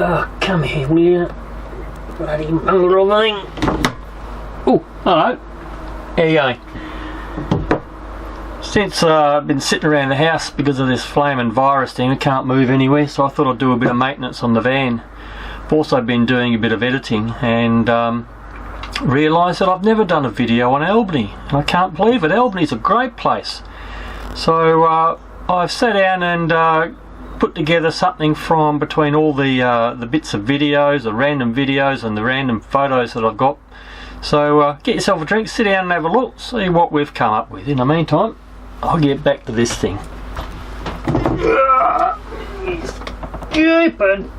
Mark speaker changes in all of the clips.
Speaker 1: Oh, come here, will you? Bloody mongrel thing. Oh, hello. How you going? Since I've been sitting around the house because of this flaming virus thing, I can't move anywhere, so I thought I'd do a bit of maintenance on the van. I've also been doing a bit of editing and realised that I've never done a video on Albany, and I can't believe it. Albany's a great place. So I've sat down and put together something from between all the bits of videos, the random videos and the random photos that I've got. So get yourself a drink, sit down and have a look, see what we've come up with. In the meantime, I'll get back to this thing. Stupid.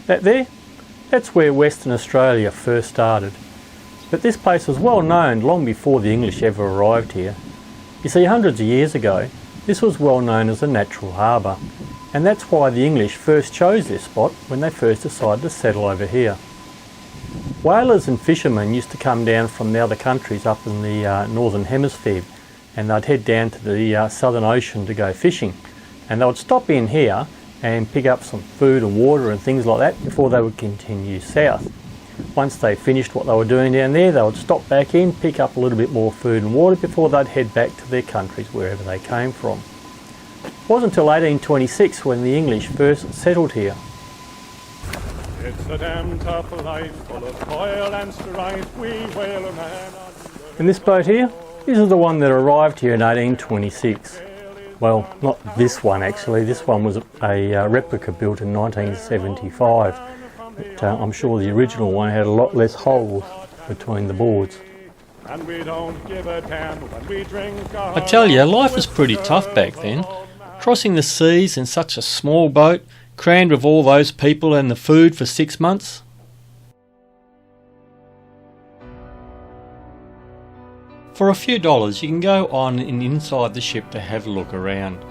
Speaker 1: That there, that's where Western Australia first started. But this place was well known long before the English ever arrived here. You see, hundreds of years ago, this was well known as a natural harbour, and that's why the English first chose this spot when they first decided to settle over here. Whalers and fishermen used to come down from the other countries up in the northern hemisphere, and they'd head down to the southern ocean to go fishing, and they would stop in here and pick up some food and water and things like that before they would continue south. Once they finished what they were doing down there, they would stop back in, pick up a little bit more food and water before they'd head back to their countries wherever they came from. It wasn't until 1826 when the English first settled here.
Speaker 2: It's a damn tough life, full of toil and strife, we whalemen.
Speaker 1: And this boat here, this is the one that arrived here in 1826. Well, not this one actually, this one was a replica built in 1975. But, I'm sure the original one had a lot less holes between the boards.
Speaker 2: And we don't give a damn when we drink.
Speaker 3: I tell you, life was pretty tough back then. Crossing the seas in such a small boat, crammed with all those people and the food for 6 months. For a few dollars you can go on and inside the ship to have a look around.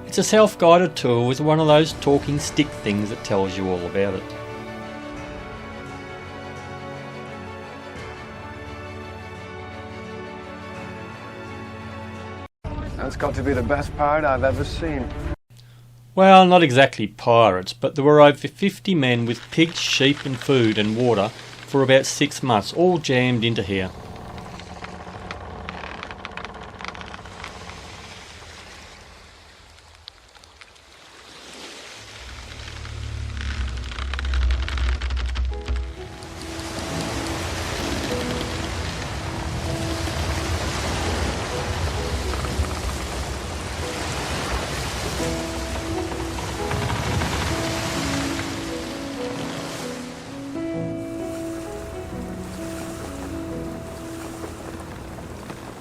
Speaker 3: It's a self-guided tour with one of those talking stick things that tells you all about it.
Speaker 4: That's got to be the best part I've ever seen.
Speaker 3: Well, not exactly pirates, but there were over 50 men with pigs, sheep and food and water for about 6 months, all jammed into here.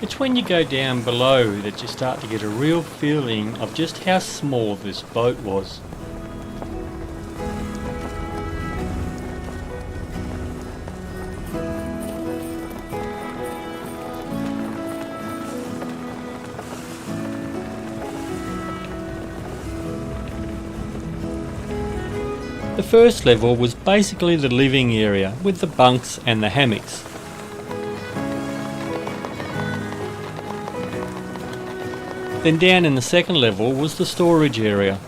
Speaker 3: It's when you go down below that you start to get a real feeling of just how small this boat was. The first level was basically the living area with the bunks and the hammocks. Then down in the second level was the storage area.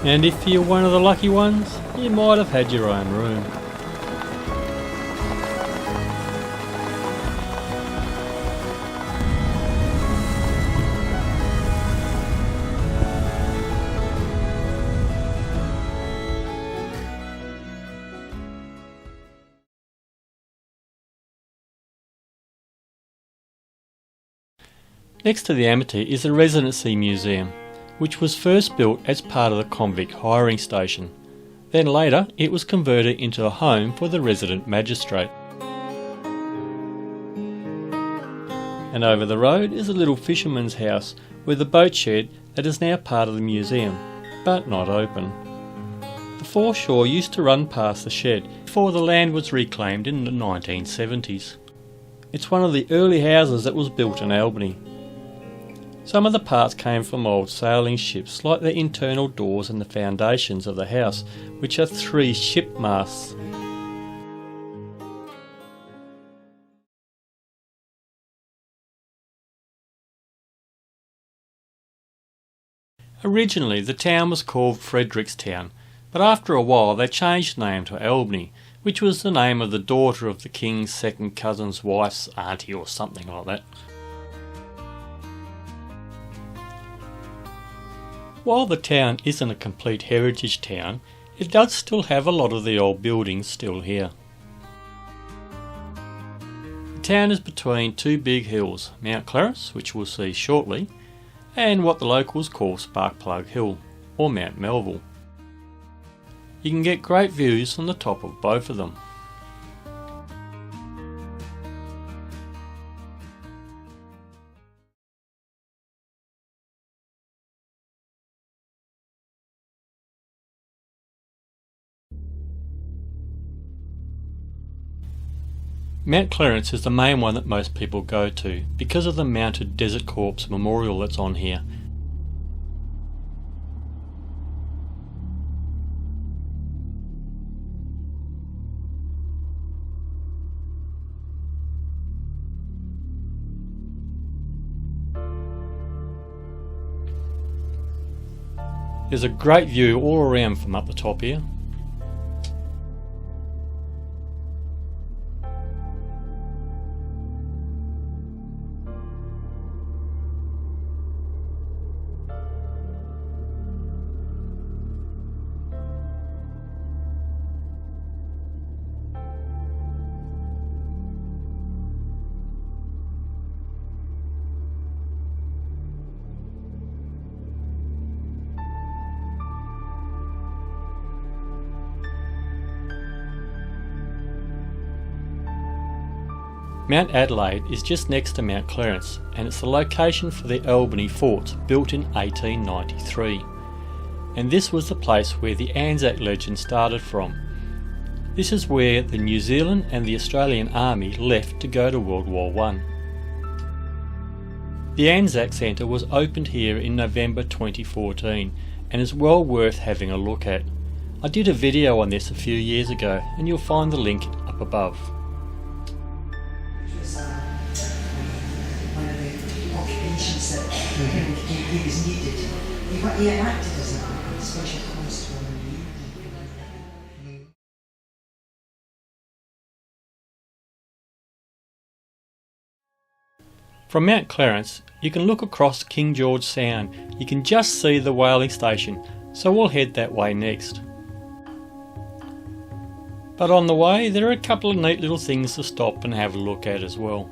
Speaker 3: And if you're one of the lucky ones, you might have had your own room. Next to the Amity is the Residency Museum, which was first built as part of the convict hiring station. Then later it was converted into a home for the resident magistrate. And over the road is a little fisherman's house with a boat shed that is now part of the museum, but not open. The foreshore used to run past the shed before the land was reclaimed in the 1970s. It's one of the early houses that was built in Albany. Some of the parts came from old sailing ships, like the internal doors and the foundations of the house, which are 3 ship masts. Originally the town was called Frederickstown, but after a while they changed the name to Albany, which was the name of the daughter of the king's second cousin's wife's auntie or something like that. While the town isn't a complete heritage town, it does still have a lot of the old buildings still here. The town is between 2 big hills, Mount Clarence, which we'll see shortly, and what the locals call Sparkplug Hill, or Mount Melville. You can get great views from the top of both of them. Mount Clarence is the main one that most people go to because of the mounted Desert Corps memorial that's on here. There's a great view all around from up the top here. Mount Adelaide is just next to Mount Clarence, and it's the location for the Albany forts built in 1893. And this was the place where the ANZAC legend started from. This is where the New Zealand and the Australian Army left to go to World War I. The ANZAC Centre was opened here in November 2014 and is well worth having a look at. I did a video on this a few years ago and you'll find the link up above.
Speaker 5: One of the occupations that he was needed. He acted as a special constable in the evening.
Speaker 3: From Mount Clarence, you can look across King George Sound. You can just see the whaling station, so we'll head that way next. But on the way, there are a couple of neat little things to stop and have a look at as well.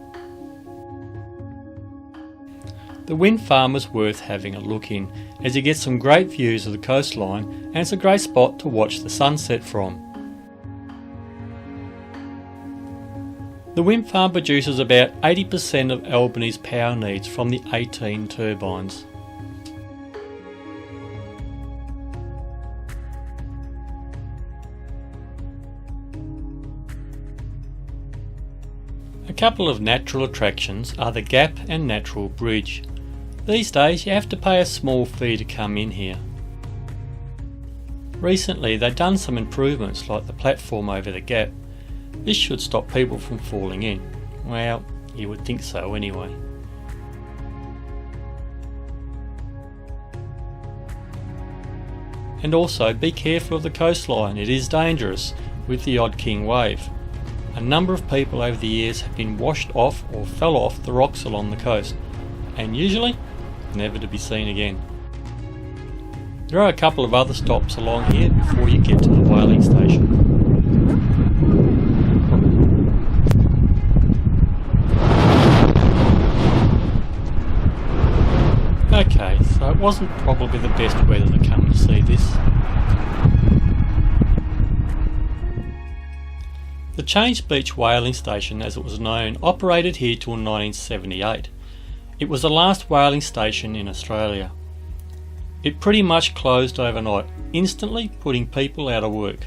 Speaker 3: The wind farm is worth having a look in, as you get some great views of the coastline and it's a great spot to watch the sunset from. The wind farm produces about 80% of Albany's power needs from the 18 turbines. A couple of natural attractions are the Gap and Natural Bridge. These days you have to pay a small fee to come in here. Recently they've done some improvements like the platform over the Gap. This should stop people from falling in. Well, you would think so anyway. And also be careful of the coastline, it is dangerous with the odd king wave. A number of people over the years have been washed off or fell off the rocks along the coast, and usually never to be seen again. There are a couple of other stops along here before you get to the whaling station. Okay, so it wasn't probably the best weather to come to see this. The Change Beach Whaling Station, as it was known, operated here till 1978. It was the last whaling station in Australia. It pretty much closed overnight, instantly putting people out of work.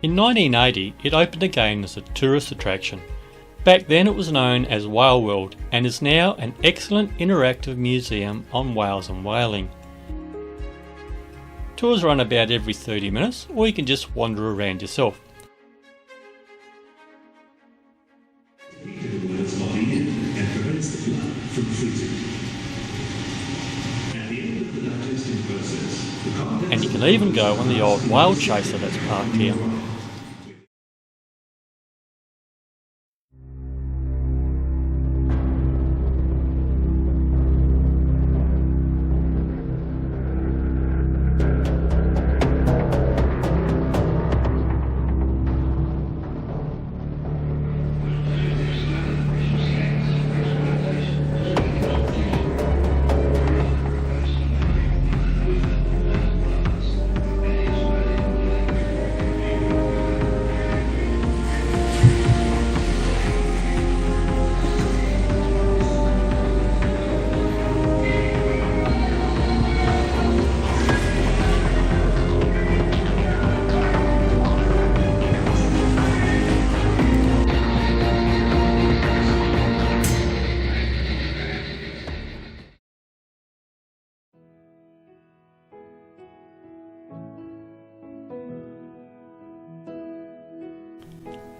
Speaker 3: In 1980, it opened again as a tourist attraction. Back then it was known as Whale World and is now an excellent interactive museum on whales and whaling. Tours run about every 30 minutes, or you can just wander around yourself. And you can even go on the old whale chaser that's parked here.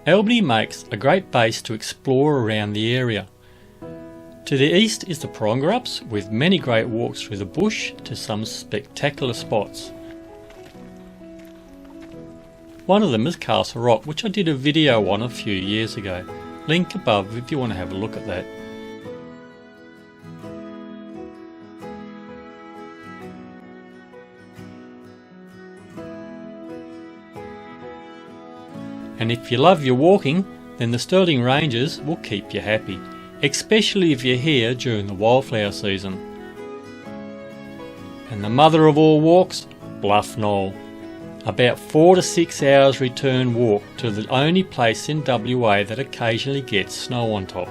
Speaker 3: Albany makes a great base to explore around the area. To the east is the Prongerups, with many great walks through the bush to some spectacular spots. One of them is Castle Rock, which I did a video on a few years ago. Link above if you want to have a look at that. And if you love your walking, then the Stirling Ranges will keep you happy, especially if you're here during the wildflower season. And the mother of all walks, Bluff Knoll. About 4 to 6 hours return walk to the only place in WA that occasionally gets snow on top.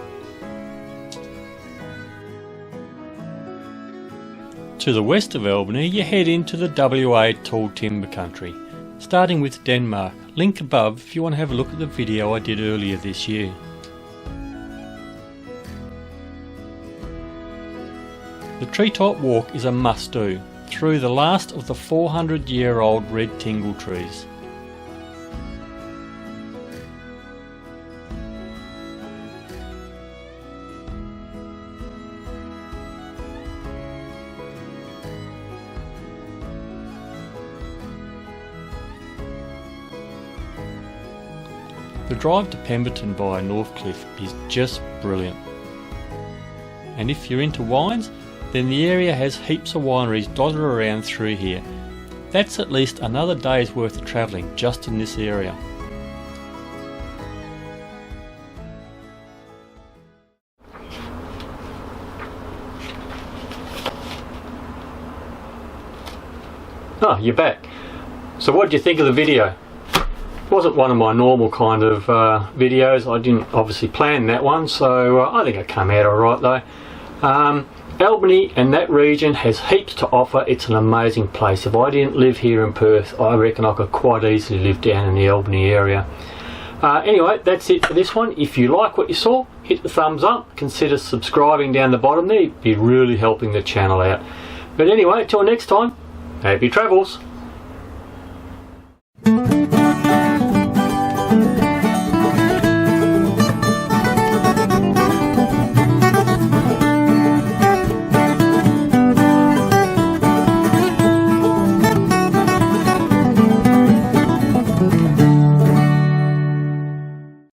Speaker 3: To the west of Albany you head into the WA tall timber country, starting with Denmark. Link above if you want to have a look at the video I did earlier this year. The treetop walk is a must-do, through the last of the 400-year-old red tingle trees. The drive to Pemberton via Northcliffe is just brilliant. And if you're into wines, then the area has heaps of wineries dotted around through here. That's at least another day's worth of travelling just in this area. Oh, you're back. So what did you think of the video? It wasn't one of my normal kind of videos. I didn't obviously plan that one, so I think it came out alright though. Albany and that region has heaps to offer. It's an amazing place. If I didn't live here in Perth, I reckon I could quite easily live down in the Albany area. Anyway, that's it for this one. If you like what you saw, hit the thumbs up. Consider subscribing down the bottom there. You'd be really helping the channel out. But anyway, till next time, happy travels.